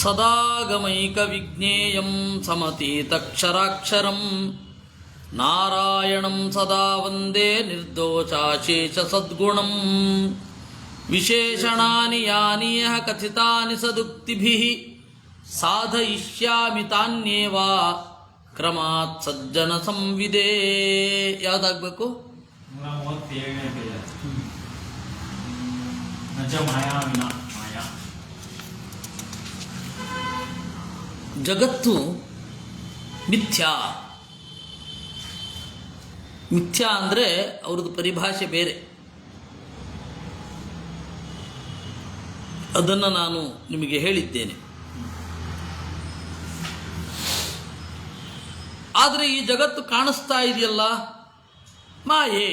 ಸದಾಗಮೈಕವಿಜ್ಞೇಯಂ ಸಮತೀತಕ್ಷರಾಕ್ಷರಂ ನಾರಾಯಣಂ ಸದಾ ವಂದೇ ನಿರ್ದೋಷಾಶೇಷ ಸದ್ಗುಣಂ ವಿಶೇಷಣಾನಿ ಯಾನಿ ಯಃ ಕಥಿತಾನಿ ಸದುಕ್ತಿಭಿಃ ಸಾಧಯಿಷ್ಯಾಮಿ ತಾನ್ಯೇವ ಕ್ರಮಾತ್ ಸಜ್ಜನ ಸಂವಿದೇ. ಯಾವುದಾಗಬೇಕು? ಜಗತ್ತು ಮಿಥ್ಯಾ. ಮಿಥ್ಯಾ ಅಂದರೆ ಅವ್ರದ್ದು ಪರಿಭಾಷೆ ಬೇರೆ. ಅದನ್ನು ನಾನು ನಿಮಗೆ ಹೇಳಿದ್ದೇನೆ. ಆದರೆ ಈ ಜಗತ್ತು ಕಾಣಿಸ್ತಾ ಇದೆಯಲ್ಲ, ಮಾಯೆ.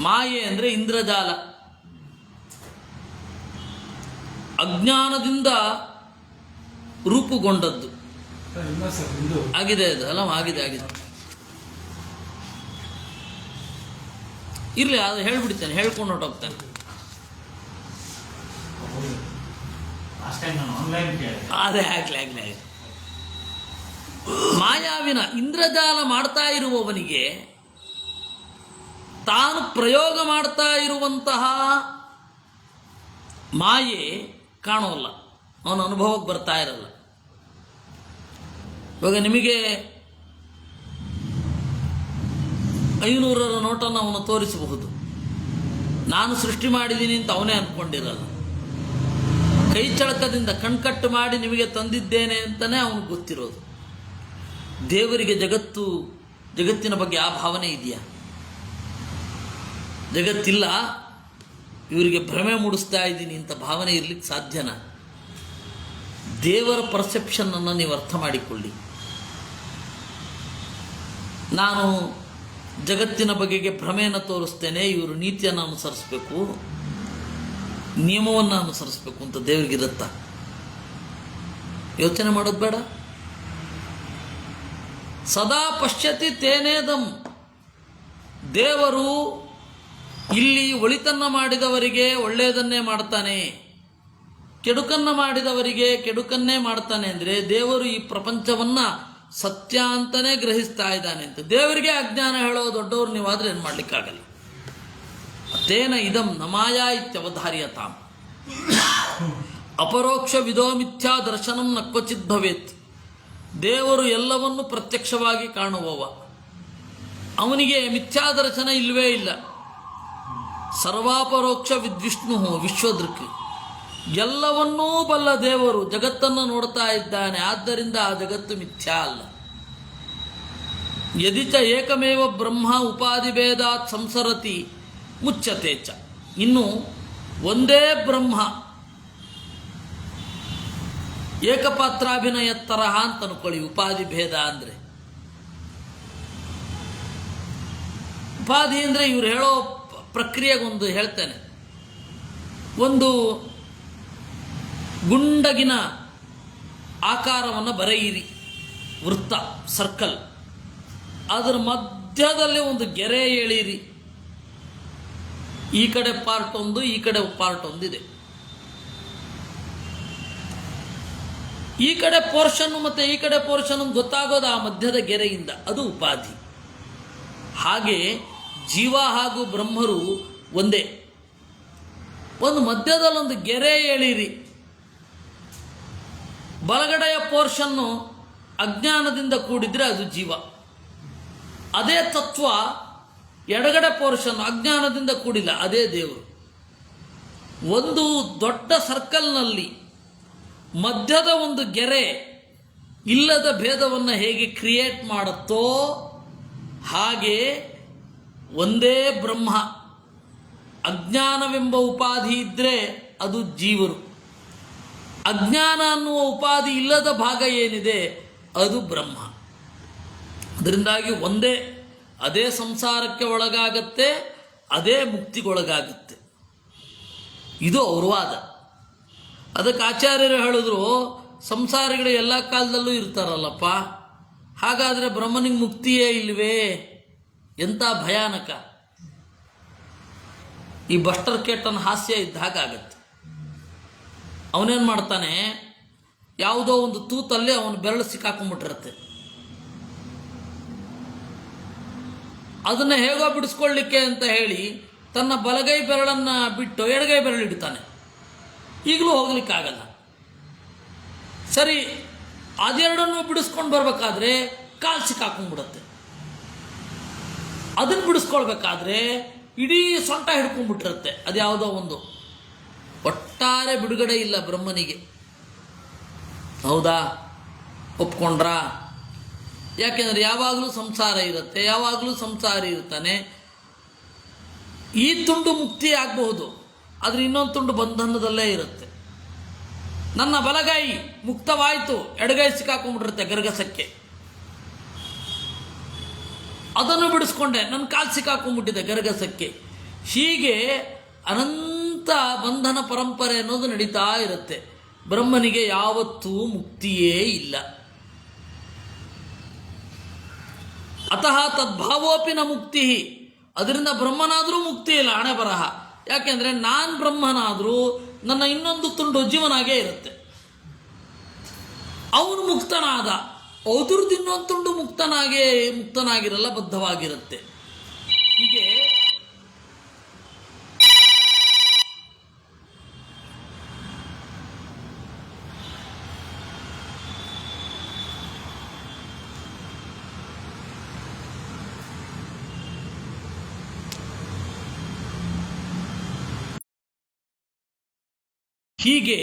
ಮಾಯೆ ಅಂದರೆ ಇಂದ್ರಜಾಲ. ಅಜ್ಞಾನದಿಂದ ರೂಪುಗೊಂಡದ್ದು ಆಗಿದೆ. ಅದು ಅಲ್ಲ, ಆಗಿದೆ. ಇರಲಿ, ಅದು ಹೇಳ್ಬಿಡ್ತೇನೆ, ಹೇಳ್ಕೊಂಡು ಹೊರಟೋಗ್ತಾನೆ. ಅದೇ ಆಗ್ಲಿ. ಮಾಯಾವಿನ ಇಂದ್ರಜಾಲ ಮಾಡ್ತಾ ಇರುವವನಿಗೆ ತಾನು ಪ್ರಯೋಗ ಮಾಡ್ತಾ ಇರುವಂತಹ ಮಾಯೆ ಕಾಣೋಲ್ಲ, ಅವನ ಅನುಭವಕ್ಕೆ ಬರ್ತಾ ಇರಲ್ಲ. ಇವಾಗ ನಿಮಗೆ 500ರ ನೋಟನ್ನು ಅವನು ತೋರಿಸಬಹುದು. ನಾನು ಸೃಷ್ಟಿ ಮಾಡಿದ್ದೀನಿ ಅಂತ ಅವನೇ ಅಂದ್ಕೊಂಡಿರಲ್ಲ. ಕೈ ಚಳಕದಿಂದ ಕಣ್ಕಟ್ಟು ಮಾಡಿ ನಿಮಗೆ ತಂದಿದ್ದೇನೆ ಅಂತಲೇ ಅವನಿಗೆ ಗೊತ್ತಿರೋದು. ದೇವರಿಗೆ ಜಗತ್ತಿನ ಬಗ್ಗೆ ಆ ಭಾವನೆ ಇದೆಯಾ? ಜಗತ್ತಿಲ್ಲ, ಇವರಿಗೆ ಭ್ರಮೆ ಮೂಡಿಸ್ತಾ ಇದ್ದೀನಿ ಅಂತ ಭಾವನೆ ಇರಲಿಕ್ಕೆ ಸಾಧ್ಯನಾ? ದೇವರ ಪರ್ಸೆಪ್ಷನನ್ನು ನೀವು ಅರ್ಥ ಮಾಡಿಕೊಳ್ಳಿ. ನಾನು ಜಗತ್ತಿನ ಬಗೆಗೆ ಭ್ರಮೆಯನ್ನು ತೋರಿಸ್ತೇನೆ, ಇವರು ನೀತಿಯನ್ನು ಅನುಸರಿಸಬೇಕು, ನಿಯಮವನ್ನು ಅನುಸರಿಸಬೇಕು ಅಂತ ದೇವರಿಗಿರುತ್ತಾ? ಯೋಚನೆ ಮಾಡೋದು ಬೇಡ. ಸದಾ ಪಶ್ಯತಿ ತೇನೇದಂ. ದೇವರು ಇಲ್ಲಿ ಒಳಿತನ್ನು ಮಾಡಿದವರಿಗೆ ಒಳ್ಳೆಯದನ್ನೇ ಮಾಡ್ತಾನೆ, ಕೆಡುಕನ್ನು ಮಾಡಿದವರಿಗೆ ಕೆಡುಕನ್ನೇ ಮಾಡ್ತಾನೆ. ಅಂದರೆ ದೇವರು ಈ ಪ್ರಪಂಚವನ್ನು ಸತ್ಯ ಅಂತಲೇ ಗ್ರಹಿಸ್ತಾ ಇದ್ದಾನೆ ಅಂತ. ದೇವರಿಗೆ ಅಜ್ಞಾನ ಹೇಳೋ ದೊಡ್ಡವರು ನೀವಾದರೆ ಏನು ಮಾಡಲಿಕ್ಕಾಗಲ್ಲ. ತೇನ ಇದಂ ನಮಾಯ ಇತ್ಯವಧಾರ್ಯತಾಂ. ಅಪರೋಕ್ಷ ವಿದೋ ಮಿಥ್ಯಾ ದರ್ಶನಂ ನ ಕ್ವಚಿತ್ ಭವೇತ್. ದೇವರು ಎಲ್ಲವನ್ನು ಪ್ರತ್ಯಕ್ಷವಾಗಿ ಕಾಣುವವ, ಅವನಿಗೆ ಮಿಥ್ಯಾದರ್ಶನ ಇಲ್ಲವೇ ಇಲ್ಲ. ಸರ್ವಾಪರೋಕ್ಷ ವಿದ್ವಿಷ್ಣು ವಿಶ್ವದೃಕ್. ಎಲ್ಲವನ್ನೂ ಬಲ್ಲ ದೇವರು ಜಗತ್ತನ್ನು ನೋಡ್ತಾ ಇದ್ದಾನೆ. ಆದ್ದರಿಂದ ಆ ಜಗತ್ತು ಮಿಥ್ಯಾ ಅಲ್ಲ. ಯದಿಚ ಏಕಮೇವ ಬ್ರಹ್ಮ ಉಪಾಧಿಭೇದಾತ್ ಸಂಸರತಿ ಮುಚ್ಚತೆ ಚ. ಇನ್ನು ಒಂದೇ ಬ್ರಹ್ಮ ಏಕಪಾತ್ರಾಭಿನಯ ತರಹ ಅಂತ ಅನ್ಕೊಳ್ಳಿ. ಉಪಾಧಿ ಭೇದ ಅಂದರೆ, ಉಪಾಧಿ ಅಂದರೆ ಇವ್ರು ಹೇಳೋ ಪ್ರಕ್ರಿಯೆಗೊಂದು ಹೇಳ್ತೇನೆ. ಒಂದು ಗುಂಡಗಿನ ಆಕಾರವನ್ನು ಬರೆಯಿರಿ, ವೃತ್ತ, ಸರ್ಕಲ್. ಅದರ ಮಧ್ಯದಲ್ಲಿ ಒಂದು ಗೆರೆ ಎಳೀರಿ. ಈ ಕಡೆ ಪಾರ್ಟ್ ಒಂದು, ಈ ಕಡೆ ಪಾರ್ಟ್ ಒಂದಿದೆ. ಈ ಕಡೆ ಪೋರ್ಷನ್ನು ಮತ್ತು ಈ ಕಡೆ ಪೋರ್ಷನ್ ಗೊತ್ತಾಗೋದು ಆ ಮಧ್ಯದ ಗೆರೆಯಿಂದ. ಅದು ಉಪಾಧಿ. ಹಾಗೆ ಜೀವ ಹಾಗೂ ಬ್ರಹ್ಮರು ಒಂದೇ. ಒಂದು ಮಧ್ಯದಲ್ಲೊಂದು ಗೆರೆ ಎಳೀರಿ. ಬಲಗಡೆಯ ಪೋರ್ಷನ್ನು ಅಜ್ಞಾನದಿಂದ ಕೂಡಿದರೆ ಅದು ಜೀವ. ಅದೇ ತತ್ವ ಎಡಗಡೆ ಪೋರ್ಷನ್ ಅಜ್ಞಾನದಿಂದ ಕೂಡಿಲ್ಲ, ಅದೇ ದೇವರು. ಒಂದು ದೊಡ್ಡ ಸರ್ಕಲ್ನಲ್ಲಿ ಮಧ್ಯದ ಒಂದು ಗೆರೆ ಇಲ್ಲದ ಭೇದವನ್ನು ಹೇಗೆ ಕ್ರಿಯೇಟ್ ಮಾಡುತ್ತೋ ಹಾಗೆ ಒಂದೇ ಬ್ರಹ್ಮ. ಅಜ್ಞಾನವೆಂಬ ಉಪಾಧಿ ಇದ್ದರೆ ಅದು ಜೀವರು. ಅಜ್ಞಾನ ಅನ್ನುವ ಉಪಾಧಿ ಇಲ್ಲದ ಭಾಗ ಏನಿದೆ ಅದು ಬ್ರಹ್ಮ. ಅದರಿಂದಾಗಿ ಒಂದೇ. ಅದೇ ಸಂಸಾರಕ್ಕೆ ಒಳಗಾಗತ್ತೆ, ಅದೇ ಮುಕ್ತಿಗೊಳಗಾಗುತ್ತೆ. ಇದು ಅವ್ರ ವಾದ. ಅದಕ್ಕೆ ಆಚಾರ್ಯರು ಹೇಳಿದ್ರು, ಸಂಸಾರಿಗಳು ಎಲ್ಲ ಕಾಲದಲ್ಲೂ ಇರ್ತಾರಲ್ಲಪ್ಪ, ಹಾಗಾದರೆ ಬ್ರಹ್ಮನಿಗೆ ಮುಕ್ತಿಯೇ ಇಲ್ವೇ? ಎಂಥ ಭಯಾನಕ! ಈ ಬಸ್ಟರ್ ಕೇಟನ್ ಹಾಸ್ಯ ಇದ್ದ ಹಾಗಾಗತ್ತೆ. ಅವನೇನು ಮಾಡ್ತಾನೆ, ಯಾವುದೋ ಒಂದು ತೂತಲ್ಲಿ ಅವನು ಬೆರಳು ಸಿಕ್ಕಾಕೊಂಡ್ಬಿಟ್ಟಿರುತ್ತೆ. ಅದನ್ನು ಹೇಗೋ ಬಿಡಿಸ್ಕೊಳ್ಳಿಕ್ಕೆ ಅಂತ ಹೇಳಿ ತನ್ನ ಬಲಗೈ ಬೆರಳನ್ನು ಬಿಟ್ಟು ಎಡಗೈ ಬೆರಳು ಇಡ್ತಾನೆ. ಈಗಲೂ ಹೋಗ್ಲಿಕ್ಕಾಗಲ್ಲ. ಸರಿ, ಅದೆರಡನ್ನು ಬಿಡಿಸ್ಕೊಂಡು ಬರಬೇಕಾದ್ರೆ ಕಾಲು ಸಿಕ್ಕಾಕೊಂಡ್ಬಿಡುತ್ತೆ. ಅದನ್ನು ಬಿಡಿಸ್ಕೊಳ್ಬೇಕಾದ್ರೆ ಇಡೀ ಸೊಂಟ ಹಿಡ್ಕೊಂಡ್ಬಿಟ್ಟಿರುತ್ತೆ. ಅದ್ಯಾವುದೋ ಒಂದು. ಒಟ್ಟಾರೆ ಬಿಡುಗಡೆ ಇಲ್ಲ ಬ್ರಹ್ಮನಿಗೆ. ಹೌದಾ? ಒಪ್ಕೊಂಡ್ರಾ? ಯಾಕೆಂದರೆ ಯಾವಾಗಲೂ ಸಂಸಾರ ಇರುತ್ತೆ, ಯಾವಾಗಲೂ ಸಂಸಾರಿ ಇರ್ತಾನೆ. ಈ ತುಂಡು ಮುಕ್ತಿ ಆಗಬಹುದು, ಆದರೆ ಇನ್ನೊಂದು ತುಂಡು ಬಂಧನದಲ್ಲೇ ಇರುತ್ತೆ. ನನ್ನ ಬಲಗೈ ಮುಕ್ತವಾಯಿತು, ಎಡಗೈ ಸಿಕ್ಕಾಕೊಂಡ್ಬಿಟ್ಟಿರುತ್ತೆ ಗರ್ಗಸಕ್ಕೆ. ಅದನ್ನು ಬಿಡಿಸ್ಕೊಂಡೆ, ನನ್ನ ಕಾಲು ಸಿಕ್ಕಾಕೊಂಡ್ಬಿಟ್ಟಿದೆ ಗರ್ಗಸಕ್ಕೆ. ಹೀಗೆ ಅನಂತ ಬಂಧನ ಪರಂಪರೆ ಅನ್ನೋದು ನಡೀತಾ ಇರುತ್ತೆ. ಬ್ರಹ್ಮನಿಗೆ ಯಾವತ್ತೂ ಮುಕ್ತಿಯೇ ಇಲ್ಲ. ಅತಃ ತದ್ಭಾವೋಪಿ ನ ಮುಕ್ತಿ. ಅದರಿಂದ ಬ್ರಹ್ಮನಾದರೂ ಮುಕ್ತಿ ಇಲ್ಲ, ಹಣೆ ಬರಹ. ಯಾಕೆಂದರೆ ನಾನು ಬ್ರಹ್ಮನಾದರೂ ನನ್ನ ಇನ್ನೊಂದು ತುಂಡು ಜೀವನಾಗೇ ಇರುತ್ತೆ. ಅವನು ಮುಕ್ತನಾದ, ಅವ್ರದ್ದು ಇನ್ನೊಂದು ತುಂಡು ಮುಕ್ತನಾಗಿರಲ್ಲ, ಬದ್ಧವಾಗಿರುತ್ತೆ. ಹೀಗೆ ಹೀಗೆ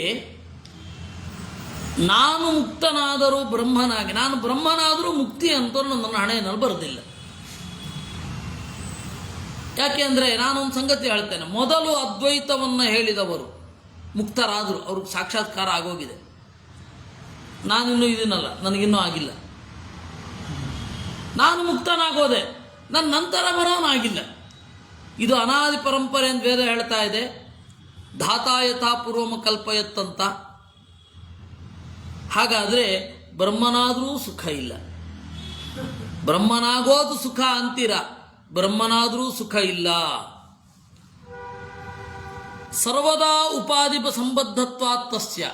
ನಾನು ಮುಕ್ತನಾದರೂ ಬ್ರಹ್ಮನಾಗಿ, ನಾನು ಬ್ರಹ್ಮನಾದರೂ ಮುಕ್ತಿ ಅಂತ ನನ್ನ ಹಣೆಯಲ್ಲಿ ಬರೋದಿಲ್ಲ. ಯಾಕೆ ಅಂದರೆ ನಾನೊಂದು ಸಂಗತಿ ಹೇಳ್ತೇನೆ. ಮೊದಲು ಅದ್ವೈತವನ್ನು ಹೇಳಿದವರು ಮುಕ್ತರಾದರು, ಅವ್ರಿಗೆ ಸಾಕ್ಷಾತ್ಕಾರ ಆಗೋಗಿದೆ. ನಾನಿನ್ನೂ ಇದನ್ನಲ್ಲ, ನನಗಿನ್ನೂ ಆಗಿಲ್ಲ. ನಾನು ಮುಕ್ತನಾಗೋದೆ, ನನ್ನ ನಂತರ ಬರೋನಾಗಿಲ್ಲ. ಇದು ಅನಾದಿ ಪರಂಪರೆ ಅಂತ ವೇದ ಹೇಳ್ತಾ ಇದೆ. ಧಾತಾಯಥಾ ಪೂರ್ವಮ ಕಲ್ಪಯತ್ತಂತ. ಹಾಗಾದರೆ ಬ್ರಹ್ಮನಾದರೂ ಸುಖ ಇಲ್ಲ. ಬ್ರಹ್ಮನಾಗೋದು ಸುಖ ಅಂತೀರ, ಬ್ರಹ್ಮನಾದರೂ ಸುಖ ಇಲ್ಲ. ಸರ್ವದಾ ಉಪಾಧಿ ಸಂಬದ್ಧತ್ವಾತ್ ತಸ್ಯ.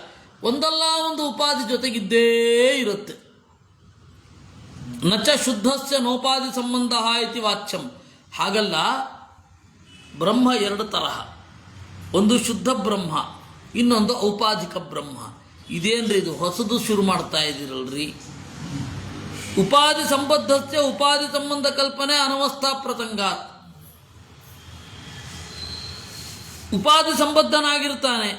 ಒಂದಲ್ಲ ಒಂದು ಉಪಾಧಿ ಜೊತೆಗಿದ್ದೇ ಇರುತ್ತೆ. ನಚ ಶುದ್ಧಸ್ಯ ನೋಪಾಧಿ ಸಂಬಂಧ ಇತಿ ವಾಚ್ಯಂ. ಹಾಗಲ್ಲ, ಬ್ರಹ್ಮ ಎರಡು ತರಹ. ಒಂದು ಶುದ್ಧ ಬ್ರಹ್ಮ, ಇನ್ನೊಂದು ಔಪಾಧಿಕ ಬ್ರಹ್ಮ. ಇದೇನ್ರಿ ಇದು ಹೊಸದು ಶುರು ಮಾಡ್ತಾ ಇದ್ದೀರಲ್ರಿ? ಉಪಾಧಿ ಸಂಬದ್ಧಸ್ಯ ಉಪಾಧಿ ಸಂಬಂಧ ಕಲ್ಪನೆ ಅನವಸ್ಥಾ ಪ್ರಸಂಗಾತ್. ಉಪಾಧಿ ಸಂಬದ್ಧನಾಗಿರ್ತಾನೆ,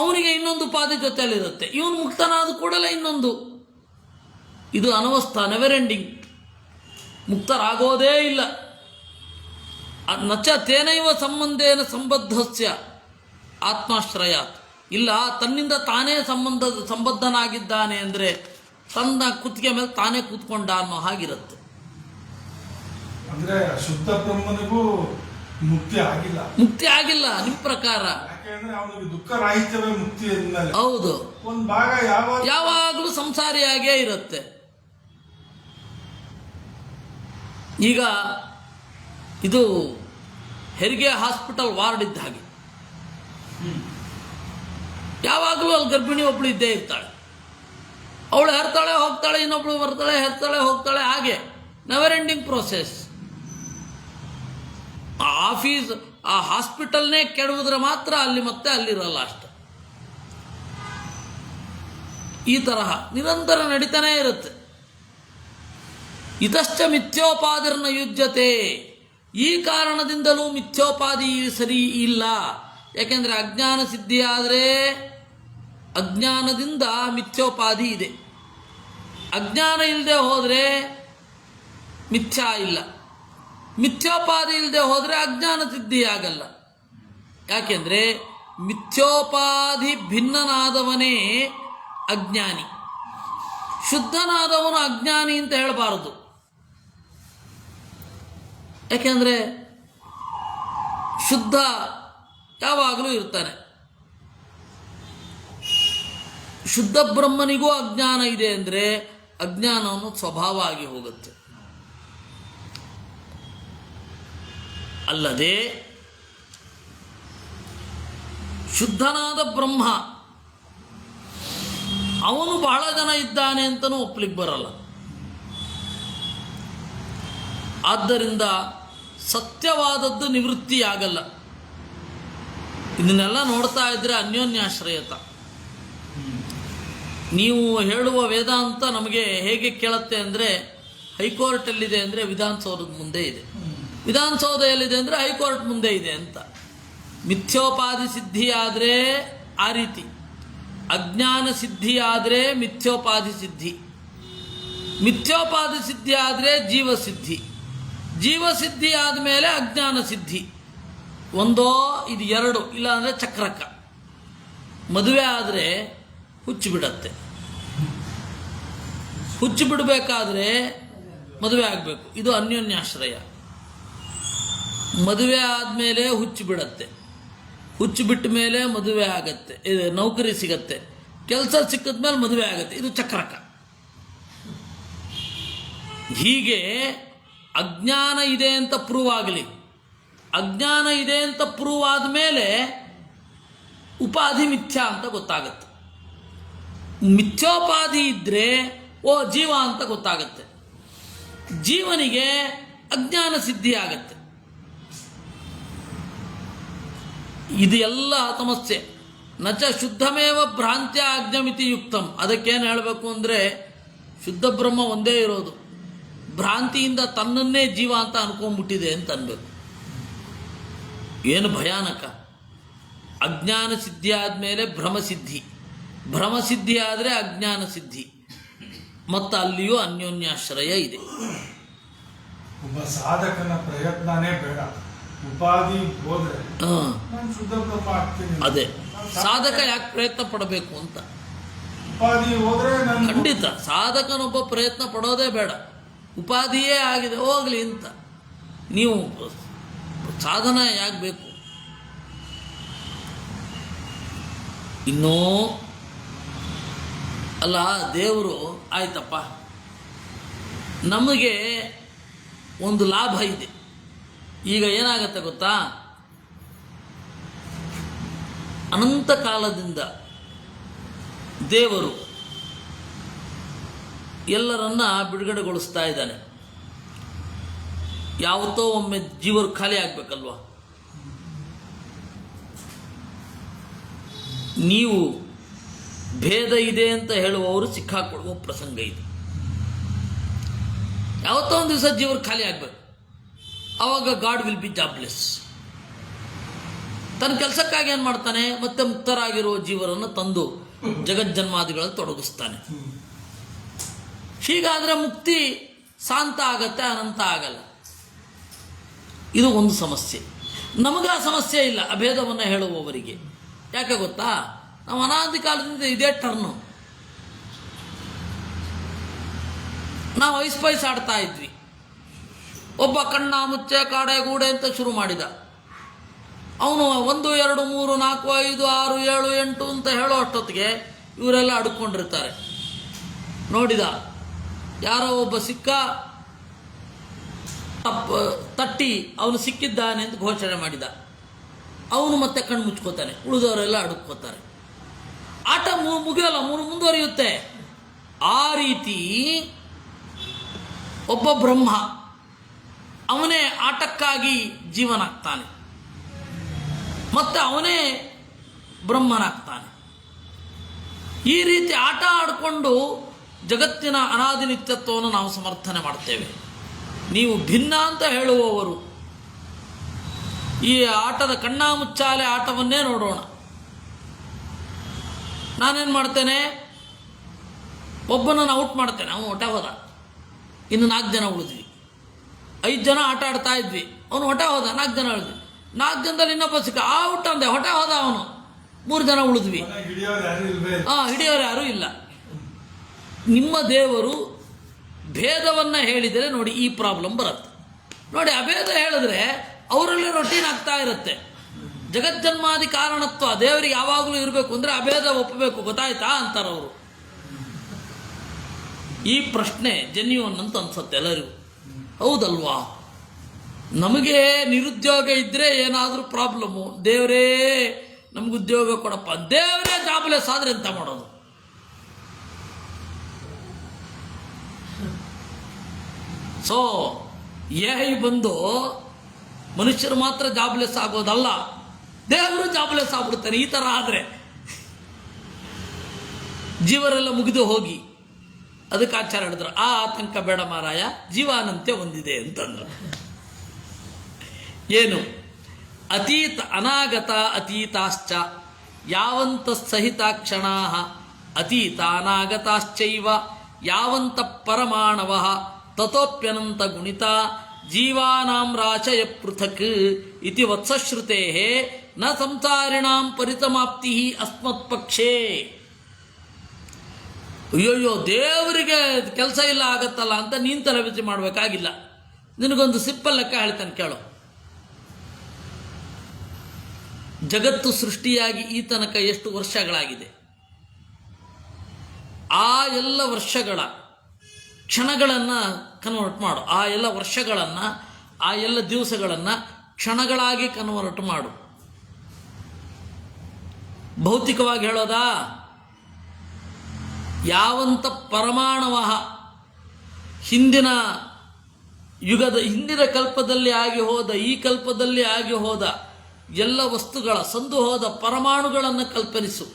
ಅವನಿಗೆ ಇನ್ನೊಂದು ಉಪಾಧಿ ಜೊತೆಯಲ್ಲಿರುತ್ತೆ. ಇವನು ಮುಕ್ತನಾದ ಕೂಡಲೇ ಇನ್ನೊಂದು. ಇದು ಅನವಸ್ಥಾ, ನೆವರ್ ಎಂಡಿಂಗ್. ಮುಕ್ತರಾಗೋದೇ ಇಲ್ಲ. ನಚ ತೇನೈವ ಸಂಬಂಧೇನ ಸಂಬದ್ಧಸ್ಯ ಆತ್ಮಾಶ್ರಯಾತ್. ಇಲ್ಲ, ತನ್ನಿಂದ ತಾನೇ ಸಂಬದ್ಧನಾಗಿದ್ದಾನೆ ಅಂದರೆ ತನ್ನ ಕುತ್ತಿಗೆ ಮೇಲೆ ತಾನೇ ಕೂತ್ಕೊಂಡ ಅನ್ನೋ ಹಾಗಿರುತ್ತೆ. ಅಂದ್ರೆ ಶುದ್ಧ ಬ್ರಹ್ಮನಿಗೂ ಮುಕ್ತಿ ಆಗಿಲ್ಲ. ಮುಕ್ತಿ ಆಗಿಲ್ಲ ನಿಮ್ಮ ಪ್ರಕಾರ. ಯಾಕೆಂದ್ರೆ ಅವನಿಗೆ ದುಃಖ ರಾಹಿತ್ಯವೇ ಮುಕ್ತಿ ಅಂದ್ಮೇಲೆ ಹೌದು, ಒಂದು ಭಾಗ ಯಾವಾಗಲೂ ಸಂಸಾರಿಯಾಗೇ ಇರುತ್ತೆ. ಈಗ ಇದು ಹೆರಿಗೆ ಹಾಸ್ಪಿಟಲ್ ವಾರ್ಡ್ ಇದ್ದ ಹಾಗೆ. ಯಾವಾಗಲೂ ಅಲ್ಲಿ ಗರ್ಭಿಣಿ ಒಬ್ಳು ಇದ್ದೇ ಇರ್ತಾಳೆ. ಅವಳು ಹೆರ್ತಾಳೆ ಹೋಗ್ತಾಳೆ, ಇನ್ನೊಬ್ಳು ಬರ್ತಾಳೆ, ಹೆರ್ತಾಳೆ ಹೋಗ್ತಾಳೆ, ಹಾಗೆ ನೆವರ್ ಎಂಡಿಂಗ್ ಪ್ರೋಸೆಸ್. ಆ ಹಾಸ್ಪಿಟಲ್ನೇ ಕೆಡುವುದ್ರೆ ಮಾತ್ರ ಅಲ್ಲಿ ಮತ್ತೆ ಅಲ್ಲಿರಲ್ಲ ಅಷ್ಟೆ. ಈ ತರಹ ನಿರಂತರ ನಡೀತಾನೇ ಇರುತ್ತೆ. ಇತಶ್ಚ ಮಿಥ್ಯೋಪಾದಿರ್ನ ಯುಜ್ಯತೆ. ಈ ಕಾರಣದಿಂದಲೂ ಮಿಥ್ಯೋಪಾದಿ ಸರಿ ಇಲ್ಲ. ಯಾಕೆಂದರೆ ಅಜ್ಞಾನ ಸಿದ್ಧಿಯಾದರೆ ಅಜ್ಞಾನದಿಂದ ಮಿಥ್ಯೋಪಾದಿ ಇದೆ. ಅಜ್ಞಾನ ಇಲ್ಲದೆ ಹೋದರೆ ಮಿಥ್ಯಾ ಇಲ್ಲ. ಮಿಥ್ಯೋಪಾದಿ ಇಲ್ಲದೆ ಹೋದರೆ ಅಜ್ಞಾನ ಸಿದ್ಧಿಯಾಗಲ್ಲ. ಯಾಕೆಂದರೆ ಮಿಥ್ಯೋಪಾಧಿ ಭಿನ್ನನಾದವನೇ ಅಜ್ಞಾನಿ. ಶುದ್ಧನಾದವನು ಅಜ್ಞಾನಿ ಅಂತ ಹೇಳಬಾರದು. ಯಾಕೆಂದರೆ ಶುದ್ಧ ಯಾವಾಗಲೂ ಇರ್ತಾನೆ. ಶುದ್ಧ ಬ್ರಹ್ಮನಿಗೂ ಅಜ್ಞಾನ ಇದೆ ಅಂದರೆ ಅಜ್ಞಾನವನ್ನು ಸ್ವಭಾವ ಆಗಿ ಹೋಗುತ್ತೆ. ಅಲ್ಲದೆ ಶುದ್ಧನಾದ ಬ್ರಹ್ಮ ಅವನು ಬಹಳ ಜನ ಇದ್ದಾನೆ ಅಂತಲೂ ಒಪ್ಲಿಕ್ಕೆ ಬರಲ್ಲ. ಆದ್ದರಿಂದ ಸತ್ಯವಾದದ್ದು ನಿವೃತ್ತಿಯಾಗಲ್ಲ. ಇದನ್ನೆಲ್ಲ ನೋಡ್ತಾ ಇದ್ರೆ ಅನ್ಯೋನ್ಯಾಶ್ರಯತ. ನೀವು ಹೇಳುವ ವೇದಾಂತ ನಮಗೆ ಹೇಗೆ ಕೇಳುತ್ತೆ ಅಂದರೆ, ಹೈಕೋರ್ಟಲ್ಲಿದೆ ಅಂದರೆ ವಿಧಾನಸೌಧದ ಮುಂದೆ ಇದೆ, ವಿಧಾನಸೌಧ ಎಲ್ಲಿದೆ ಅಂದರೆ ಹೈಕೋರ್ಟ್ ಮುಂದೆ ಇದೆ ಅಂತ. ಮಿಥ್ಯೋಪಾಧಿ ಸಿದ್ಧಿಯಾದರೆ ಆ ರೀತಿ, ಅಜ್ಞಾನ ಸಿದ್ಧಿಯಾದರೆ ಮಿಥ್ಯೋಪಾಧಿ ಸಿದ್ಧಿ, ಮಿಥ್ಯೋಪಾಧಿ ಸಿದ್ಧಿ ಆದರೆ ಜೀವಸಿದ್ಧಿ, ಜೀವಸಿದ್ಧಿ ಆದಮೇಲೆ ಅಜ್ಞಾನ ಸಿದ್ಧಿ. ಒಂದೋ ಇದು ಎರಡು, ಇಲ್ಲ ಅಂದರೆ ಚಕ್ರಕ. ಮದುವೆ ಆದರೆ ಹುಚ್ಚು ಬಿಡತ್ತೆ, ಹುಚ್ಚು ಬಿಡಬೇಕಾದ್ರೆ ಮದುವೆ ಆಗಬೇಕು, ಇದು ಅನ್ಯೋನ್ಯಾಶ್ರಯ. ಮದುವೆ ಆದಮೇಲೆ ಹುಚ್ಚು ಬಿಡತ್ತೆ, ಹುಚ್ಚು ಬಿಟ್ಟ ಮೇಲೆ ಮದುವೆ ಆಗತ್ತೆ, ಇದು ನೌಕರಿ ಸಿಗತ್ತೆ, ಕೆಲಸ ಸಿಕ್ಕಿದ ಮೇಲೆ ಮದುವೆ ಆಗತ್ತೆ, ಇದು ಚಕ್ರಕ. ಹೀಗೆ ಅಜ್ಞಾನ ಇದೆ ಅಂತ ಪ್ರೂವ್ ಆಗಲಿ, ಅಜ್ಞಾನ ಇದೆ ಅಂತ ಪ್ರೂವ್ ಆದಮೇಲೆ ಉಪಾಧಿ ಮಿಥ್ಯಾ ಅಂತ ಗೊತ್ತಾಗತ್ತೆ. ಮಿಥ್ಯೋಪಾಧಿ ಇದ್ದರೆ ಓ ಜೀವ ಅಂತ ಗೊತ್ತಾಗತ್ತೆ, ಜೀವನಿಗೆ ಅಜ್ಞಾನ ಸಿದ್ಧಿ ಆಗತ್ತೆ. ಇದು ಎಲ್ಲ ಸಮಸ್ಯೆ. ನಚ ಶುದ್ಧಮೇವ ಭ್ರಾಂತ್ಯ ಅಜ್ಞಮಿತಿ ಯುಕ್ತಂ. ಅದಕ್ಕೇನು ಹೇಳಬೇಕು ಅಂದರೆ, ಶುದ್ಧ ಬ್ರಹ್ಮ ಒಂದೇ ಇರೋದು, ಭ್ರಾಂತಿಯಿಂದ ತನ್ನನ್ನೇ ಜೀವ ಅಂತ ಅನ್ಕೊಂಡ್ಬಿಟ್ಟಿದೆ ಅಂತ ಅನ್ಬೇಕು. ಏನು ಭಯಾನಕ! ಅಜ್ಞಾನ ಸಿದ್ಧಿ ಆದಮೇಲೆ ಭ್ರಮಸಿದ್ಧಿ, ಭ್ರಮಸಿದ್ಧಿ ಆದರೆ ಅಜ್ಞಾನ ಸಿದ್ಧಿ, ಮತ್ತು ಅಲ್ಲಿಯೂ ಅನ್ಯೋನ್ಯಾಶ್ರಯ ಇದೆ. ಒಬ್ಬ ಸಾಧಕನ ಪ್ರಯತ್ನನೇ ಬೇಡ, ಉಪಾಧಿ ಹೋದ್ರೆ ನಾನು ಶುದ್ಧ ಬ್ರಹ್ಮ ಆಗ್ತೀನಿ. ಅದೇ ಸಾಧಕ ಯಾಕೆ ಪ್ರಯತ್ನ ಪಡಬೇಕು ಅಂತ. ಉಪಾಧಿ ಹೋದ್ರೆ ನಾನು ಖಂಡಿತ ಸಾಧಕನೊಬ್ಬ ಪ್ರಯತ್ನ ಪಡೋದೇ ಬೇಡ, ಉಪಾಧಿಯೇ ಆಗಿದೆ ಹೋಗಲಿ ಅಂತ. ನೀವು ಸಾಧನ ಯಾಕೆ ಬೇಕು? ಇನ್ನೂ ಅಲ್ಲ, ದೇವರು ಆಯ್ತಪ್ಪ, ನಮಗೆ ಒಂದು ಲಾಭ ಇದೆ. ಈಗ ಏನಾಗತ್ತೆ ಗೊತ್ತಾ, ಅನಂತ ಕಾಲದಿಂದ ದೇವರು ಎಲ್ಲರನ್ನ ಬಿಡುಗಡೆಗೊಳಿಸ್ತಾ ಇದ್ದಾನೆ. ಯಾವತ್ತೋ ಒಮ್ಮೆ ಜೀವರು ಖಾಲಿ ಆಗ್ಬೇಕಲ್ವ. ನೀವು ಭೇದ ಇದೆ ಅಂತ ಹೇಳುವವರು ಸಿಕ್ಕಾಕೊಳ್ಳುವ ಪ್ರಸಂಗ ಇದೆ. ಯಾವತ್ತೋ ಒಂದು ದಿವಸ ಜೀವರು ಖಾಲಿ ಆಗ್ಬೇಕು, ಆವಾಗ ಗಾಡ್ ವಿಲ್ ಬಿ ಜಾಬ್ಲೆಸ್. ತನ್ನ ಕೆಲಸಕ್ಕಾಗಿ ಏನು ಮಾಡ್ತಾನೆ, ಮತ್ತೆ ಮುಕ್ತರಾಗಿರುವ ಜೀವರನ್ನು ತಂದು ಜಗಜ್ಜನ್ಮಾದಿಗಳಲ್ಲಿ ತೊಡಗಿಸ್ತಾನೆ. ಹೀಗಾದರೆ ಮುಕ್ತಿ ಶಾಂತ ಆಗತ್ತೆ, ಅನಂತ ಆಗಲ್ಲ. ಇದು ಒಂದು ಸಮಸ್ಯೆ. ನಮಗ ಸಮಸ್ಯೆ ಇಲ್ಲ ಅಭೇದವನ್ನು ಹೇಳುವವರಿಗೆ. ಯಾಕೆ ಗೊತ್ತಾ, ನಾವು ಅನಾದಿ ಕಾಲದಿಂದ ಇದೇ ಟರ್ನು. ನಾವು ಐಸ್ಪೈಸ್ ಆಡ್ತಾ ಇದ್ವಿ. ಒಬ್ಬ ಕಣ್ಣ ಮುಚ್ಚೆ ಕಾಡೆ ಗೂಡೆ ಅಂತ ಶುರು ಮಾಡಿದ. ಅವನು 1 2 3 4 5 6 7 8 ಅಂತ ಹೇಳೋ ಅಷ್ಟೊತ್ತಿಗೆ ಇವರೆಲ್ಲ ಅಡ್ಕೊಂಡಿರ್ತಾರೆ. ನೋಡಿದ, ಯಾರೋ ಒಬ್ಬ ಸಿಕ್ಕ, ತಟ್ಟಿ ಅವನು ಸಿಕ್ಕಿದ್ದಾನೆ ಅಂತ ಘೋಷಣೆ ಮಾಡಿದ. ಅವನು ಮತ್ತೆ ಕಣ್ಣು ಮುಚ್ಕೋತಾನೆ, ಉಳಿದವರೆಲ್ಲ ಅಡುಕೋತಾರೆ. ಆಟ ಮುಗಿಯಲ್ಲ, ಮುಂದುವರಿಯುತ್ತೆ. ಆ ರೀತಿ ಒಬ್ಬ ಬ್ರಹ್ಮ ಅವನೇ ಆಟಕ್ಕಾಗಿ ಜೀವನಾಗ್ತಾನೆ, ಮತ್ತೆ ಅವನೇ ಬ್ರಹ್ಮನಾಗ್ತಾನೆ. ಈ ರೀತಿ ಆಟ ಆಡಿಕೊಂಡು ಜಗತ್ತಿನ ಅನಾದಿ ನಿತ್ಯತ್ವವನ್ನು ನಾವು ಸಮರ್ಥನೆ ಮಾಡ್ತೇವೆ. ನೀವು ಭಿನ್ನ ಅಂತ ಹೇಳುವವರು ಈ ಆಟದ ಕಣ್ಣಾಮುಚ್ಚಾಲೆ ಆಟವನ್ನೇ ನೋಡೋಣ. ನಾನೇನು ಮಾಡ್ತೇನೆ, ಒಬ್ಬನನ್ನು ಔಟ್ ಮಾಡ್ತೇನೆ, ಅವನು ಹೊಟ್ಟೆ ಹೋದ, ಇನ್ನು 4 ಜನ ಉಳಿದ್ವಿ. 5 ಜನ ಆಟ ಆಡ್ತಾ ಇದ್ವಿ, ಅವನು ಹೊಟ್ಟೆ ಹೋದ, 4 ಜನ ಉಳಿದ್ವಿ. 4 ಜನದಲ್ಲಿ ಇನ್ನೊಬ್ಬ ಸಿಕ್ಕ, ಔಟ್ ಅಂದೆ, ಹೊಟ್ಟೆ ಹೋದ ಅವನು, 3 ಜನ ಉಳಿದ್ವಿ. ಹಿಡಿಯೋರು ಯಾರೂ ಇಲ್ಲ. ನಿಮ್ಮ ದೇವರು ಭೇದವನ್ನು ಹೇಳಿದರೆ ನೋಡಿ ಈ ಪ್ರಾಬ್ಲಮ್ ಬರುತ್ತೆ. ನೋಡಿ, ಅಭೇದ ಹೇಳಿದ್ರೆ ಅವರಲ್ಲಿ ರೊಟೀನ್ ಆಗ್ತಾ ಇರುತ್ತೆ. ಜಗಜ್ಜನ್ಮಾದಿ ಕಾರಣತ್ವ ದೇವರಿಗೆ ಯಾವಾಗಲೂ ಇರಬೇಕು ಅಂದರೆ ಅಭೇದ ಒಪ್ಪಬೇಕು, ಗೊತ್ತಾಯ್ತಾ ಅಂತಾರವರು. ಈ ಪ್ರಶ್ನೆ ಜೆನ್ಯೂನ್ ಅಂತ ಅನ್ಸುತ್ತೆ ಎಲ್ಲರಿಗೂ, ಹೌದಲ್ವಾ? ನಮಗೆ ನಿರುದ್ಯೋಗ ಇದ್ದರೆ ಏನಾದರೂ ಪ್ರಾಬ್ಲಮ್ಮು, ದೇವರೇ ನಮಗೂ ಉದ್ಯೋಗ ಕೊಡಪ್ಪ. ದೇವರೇ ಜಾಬ್ಲೆಸ್ ಆದ್ರೆ ಎಂತ ಮಾಡೋದು? ಸೊ ಎಐ ಬಂದು ಮನುಷ್ಯರು ಮಾತ್ರ ಜಾಬ್ಲೆಸ್ ಆಗೋದಲ್ಲ, ದೇವರು ಜಾಬ್ಲೆಸ್ ಆಗ್ಬಿಡ್ತಾನೆ. ಈ ಥರ ಆದರೆ ಜೀವರೆಲ್ಲ ಮುಗಿದು ಹೋಗಿ. ಅದಕ್ಕೆ ಆಚಾರ ಹೇಳಿದ್ರು, ಆ ಆತಂಕ ಬೇಡ ಮಾರಾಯ, ಜೀವಾನಂತ್ಯ ಹೊಂದಿದೆ ಅಂತಂದ್ರು. ಏನು? ಅತೀತ ಅನಾಗತ ಅತೀತಾಶ್ಚ ಯಾವಂತ ಸಹಿತ ಕ್ಷಣಾ ಅತೀತ ಅನಾಗತಾಶ್ಚೈವ ಯಾವಂತ ಪರಮಾಣವ ತತೋಪ್ಯನಂತ ಗುಣಿತ ಜೀವಾನಾಂ ರಾಚಯ ಪೃಥಕ್ ಇತಿ ವತ್ಸಶ್ರುತೆ ನ ಸಂಸಾರಿಣಾಂ ಪರಿಸಮಾಪ್ತಿ ಅಸ್ಮತ್ ಪಕ್ಷೇ. ಅಯ್ಯೋಯ್ಯೋ ದೇವರಿಗೆ ಕೆಲಸ ಇಲ್ಲ ಆಗತ್ತಲ್ಲ ಅಂತ ನೀನು ತಲೆಬಿಸಿ ಮಾಡಬೇಕಾಗಿಲ್ಲ. ನಿನಗೊಂದು ಸಿಂಪಲ್ ಲೆಕ್ಕ ಹೇಳ್ತಾನೆ ಕೇಳು. ಜಗತ್ತು ಸೃಷ್ಟಿಯಾಗಿ ಈ ತನಕ ಎಷ್ಟು ವರ್ಷಗಳಾಗಿದೆ? ಆ ಎಲ್ಲ ವರ್ಷಗಳ ಕ್ಷಣಗಳನ್ನು ಕನ್ವರ್ಟ್ ಮಾಡು. ಆ ಎಲ್ಲ ವರ್ಷಗಳನ್ನು, ಆ ಎಲ್ಲ ದಿವಸಗಳನ್ನು ಕ್ಷಣಗಳಾಗಿ ಕನ್ವರ್ಟ್ ಮಾಡು. ಭೌತಿಕವಾಗಿ ಹೇಳೋದಾ? ಯಾವಂತ ಪರಮಾಣವ ಹಿಂದಿನ ಯುಗದ ಹಿಂದಿನ ಕಲ್ಪದಲ್ಲಿ ಆಗಿ ಹೋದ, ಈ ಕಲ್ಪದಲ್ಲಿ ಆಗಿ ಹೋದ ಎಲ್ಲ ವಸ್ತುಗಳ ಸಂದು ಹೋದ ಪರಮಾಣುಗಳನ್ನು ಕಲ್ಪನಿಸು.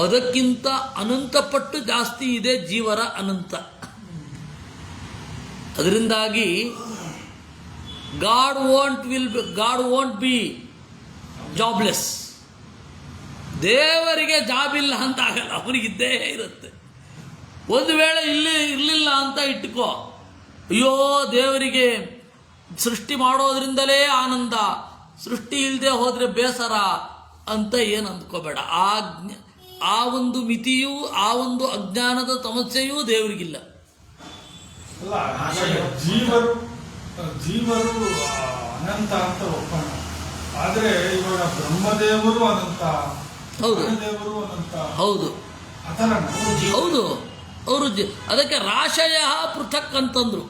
ಅದಕ್ಕಿಂತ ಅನಂತಪಟ್ಟು ಜಾಸ್ತಿ ಇದೆ ಜೀವರ ಅನಂತ. ಅದರಿಂದಾಗಿ ಗಾಡ್ ವೋಂಟ್ ಬಿ ಜಾಬ್ಲೆಸ್. ದೇವರಿಗೆ ಜಾಬ್ ಇಲ್ಲ ಅಂತ ಆಗಲ್ಲ, ಅವರಿಗಿದ್ದೇ ಇರುತ್ತೆ. ಒಂದು ವೇಳೆ ಇಲ್ಲಿ ಇರಲಿಲ್ಲ ಅಂತ ಇಟ್ಕೋ, ಅಯ್ಯೋ ದೇವರಿಗೆ ಸೃಷ್ಟಿ ಮಾಡೋದ್ರಿಂದಲೇ ಆನಂದ, ಸೃಷ್ಟಿ ಇಲ್ಲದೆ ಹೋದರೆ ಬೇಸರ ಅಂತ ಏನು ಅಂದ್ಕೋಬೇಡ. ಆ ಒಂದು ಮಿತಿಯೂ ಆ ಒಂದು ಅಜ್ಞಾನದ ಸಮಸ್ಯೆಯೂ ದೇವರಿಗಿಲ್ಲ. ಜೀವರು ಅನಂತ ಅಂತ ಒಪ್ಪೋಣ, ಆದರೆ ಇವಾಗ ಬ್ರಹ್ಮದೇವರು ಅನಂತ, ಹೌದು ದೇವರು ಅನಂತ, ಹೌದು ಹೌದು. ಅವರು ಅದಕ್ಕೆ ರಾಶಯ ಪೃಥಕ್ ಅಂತಂದ್ರು.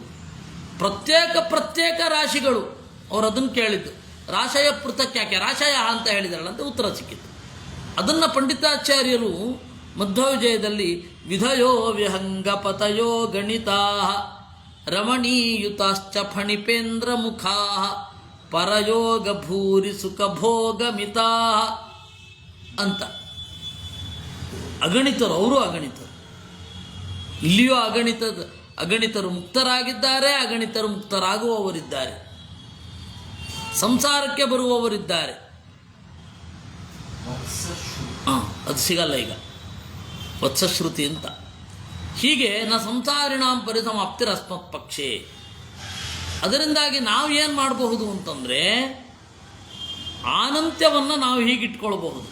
ಪ್ರತ್ಯೇಕ ರಾಶಿಗಳು. ಅವ್ರು ಅದನ್ನು ಕೇಳಿದ್ದು, ರಾಶಯ ಪೃಥಕ್ ಯಾಕೆ, ರಾಶಯ ಅಂತ ಹೇಳಿದಾರಲ್ಲ ಅಂತ ಉತ್ತರ ಸಿಕ್ಕಿತ್ತು. ಅದನ್ನು ಪಂಡಿತಾಚಾರ್ಯರು ಮಧ್ವವಿಜಯದಲ್ಲಿ ವಿಧಯೋ ವಿಹಂಗ ಪತಯೋ ಗಣಿತಾ ರಮಣೀಯುತಾಶ್ಚ ಫಣಿಪೇಂದ್ರ ಮುಖಾ ಪರಯೋಗ ಭೂರಿ ಸುಖ ಭೋಗ ಮಿತಾ ಅಂತ. ಅಗಣಿತರು, ಅವರು ಅಗಣಿತರು. ಇಲ್ಲಿಯೂ ಅಗಣಿತರು ಮುಕ್ತರಾಗಿದ್ದಾರೆ, ಅಗಣಿತರು ಮುಕ್ತರಾಗುವವರಿದ್ದಾರೆ, ಸಂಸಾರಕ್ಕೆ ಬರುವವರಿದ್ದಾರೆ. ಅದು ಸಿಗಲ್ಲ ಈಗ, ವತ್ಸಶ್ರುತಿ ಅಂತ. ಹೀಗೆ ನ ಸಂಸಾರಿಣಾಂ ಪರಿಸಮಾಪ್ತಿರಸ್ಮತ್ ಪಕ್ಷೇ. ಅದರಿಂದಾಗಿ ನಾವು ಏನು ಮಾಡಬಹುದು ಅಂತಂದರೆ, ಆನಂತ್ಯವನ್ನು ನಾವು ಹೀಗಿಟ್ಕೊಳ್ಬಹುದು.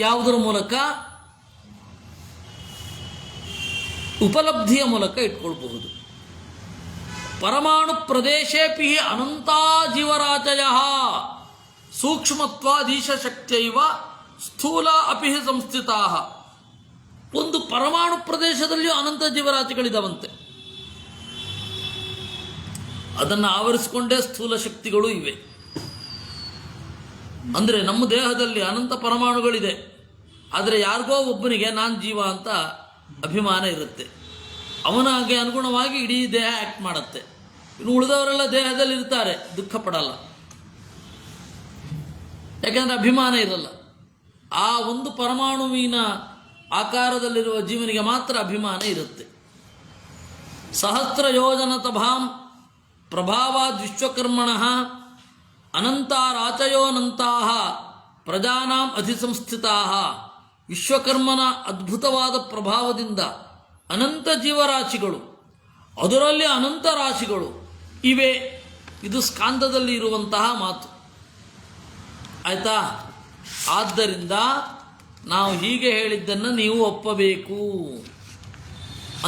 ಯಾವುದರ ಮೂಲಕ? ಉಪಲಬ್ಧಿಯ ಮೂಲಕ ಇಟ್ಕೊಳ್ಬಹುದು. ಪರಮಾಣು ಪ್ರದೇಶೇಪಿ ಅನಂತಾ ಜೀವರಾಚಯ ಸೂಕ್ಷ್ಮತ್ವಾಧೀಶ ಶಕ್ತಿಯೈವ ಸ್ಥೂಲ ಅಪಿ ಸಂಸ್ಥಿತಾ. ಒಂದು ಪರಮಾಣು ಪ್ರದೇಶದಲ್ಲಿಯೂ ಅನಂತ ಜೀವರಾಶಿಗಳಿದಾವಂತೆ. ಅದನ್ನು ಆವರಿಸಿಕೊಂಡೇ ಸ್ಥೂಲ ಶಕ್ತಿಗಳು ಇವೆ. ಅಂದರೆ ನಮ್ಮ ದೇಹದಲ್ಲಿ ಅನಂತ ಪರಮಾಣುಗಳಿದೆ, ಆದರೆ ಯಾರಿಗೋ ಒಬ್ಬನಿಗೆ ನಾನು ಜೀವ ಅಂತ ಅಭಿಮಾನ ಇರುತ್ತೆ. ಅವನಿಗೆ ಅನುಗುಣವಾಗಿ ಇಡೀ ದೇಹ ಆ್ಯಕ್ಟ್ ಮಾಡುತ್ತೆ. ಇನ್ನು ಉಳಿದವರೆಲ್ಲ ದೇಹದಲ್ಲಿ ಇರ್ತಾರೆ, ದುಃಖ ಪಡಲ್ಲ, ಯಾಕೆಂದರೆ ಅಭಿಮಾನ ಇರಲ್ಲ. ಆ ಒಂದು ಪರಮಾಣುವಿನ ಆಕಾರದಲ್ಲಿರುವ ಜೀವನಿಗೆ ಮಾತ್ರ ಅಭಿಮಾನ ಇರುತ್ತೆ. ಸಹಸ್ರ ಯೋಜನತಭಾಂ ಪ್ರಭಾವಾದ್ ವಿಶ್ವಕರ್ಮಣಃ ಅನಂತಾರಾಚಯೋನಂತಾಃ ಪ್ರಜಾನಾಂ ಅಧಿಸಂಸ್ಥಿತಾಃ. ವಿಶ್ವಕರ್ಮನ ಅದ್ಭುತವಾದ ಪ್ರಭಾವದಿಂದ ಅನಂತ ಜೀವರಾಶಿಗಳು, ಅದರಲ್ಲಿ ಅನಂತ ರಾಶಿಗಳು ಇವೆ. ಇದು ಸ್ಕಾಂದದಲ್ಲಿ ಇರುವಂತಹ ಮಾತು. ಆಯಿತಾ? ಆದ್ದರಿಂದ ನಾವು ಹೀಗೆ ಹೇಳಿದ್ದನ್ನು ನೀವು ಒಪ್ಪಬೇಕು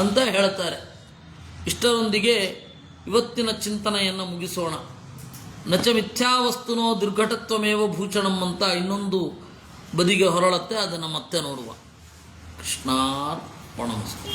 ಅಂತ ಹೇಳ್ತಾರೆ. ಇಷ್ಟರೊಂದಿಗೆ ಇವತ್ತಿನ ಚಿಂತನೆಯನ್ನು ಮುಗಿಸೋಣ. ನಚ ಮಿಥ್ಯಾವಸ್ತುನೋ ದುರ್ಘಟತ್ವಮೇವ ಭೂಷಣಂ ಅಂತ ಇನ್ನೊಂದು ಬದಿಗೆ ಹೊರಳುತ್ತೆ, ಅದನ್ನು ಮತ್ತೆ ನೋಡುವ. ಕೃಷ್ಣಾರ್ಪಣಮಸ್ತು.